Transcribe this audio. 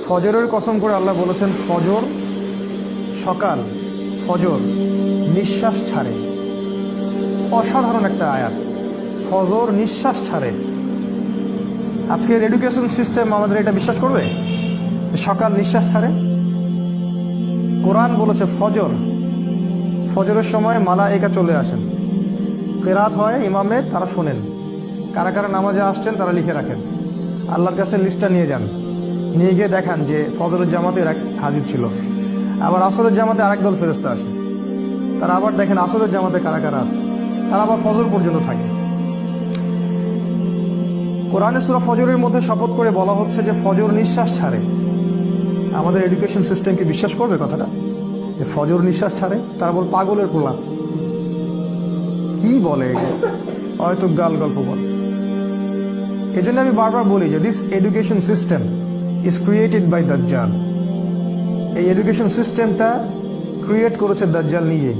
ফজরের কসম করে আল্লাহ বলেছেন ফজর সকাল, ফজর নিঃশ্বাস ছাড়ে। অসাধারণ একটা আয়াত, ফজর নিঃশ্বাস ছাড়ে। আজকের এডুকেশন সিস্টেম আমাদের এটা বিশ্বাস করবে সকাল নিঃশ্বাস ছাড়ে? কোরআন বলেছে ফজর, ফজরের সময় মালায়েকা চলে আসেন, কেরাত হয় ইমামে, তারা শোনেন, কারা কারা নামাজে আসছেন তারা লিখে রাখেন, আল্লাহর কাছে লিস্টটা নিয়ে যান, নিয়ে গিয়ে দেখান যে ফজরের জামাতে হাজির ছিল। আবার আসরের জামাতে আরেক দল ফেরেশতা আসে, তারা আবার দেখেন আসরের জামাতে কারা কারা আছে, তারা আবার ফজর পর্যন্ত থাকে। কোরআনে সূরা ফজরের মধ্যে শপথ করে বলা হচ্ছে যে ফজর নিঃশ্বাস ছাড়ে। আমাদের এডুকেশন সিস্টেম কি বিশ্বাস করবে কথাটা যে ফজর নিঃশ্বাস ছাড়ে? তারা বল পাগলের পোলা, কি বলে, হয়তো গাল গল্প বলে। এই জন্য আমি বারবার বলি যে this education system is created by দাজ্জাল। এই এডুকেশন সিস্টেমটা ক্রিয়েট করেছে দাজ্জাল নিজেই।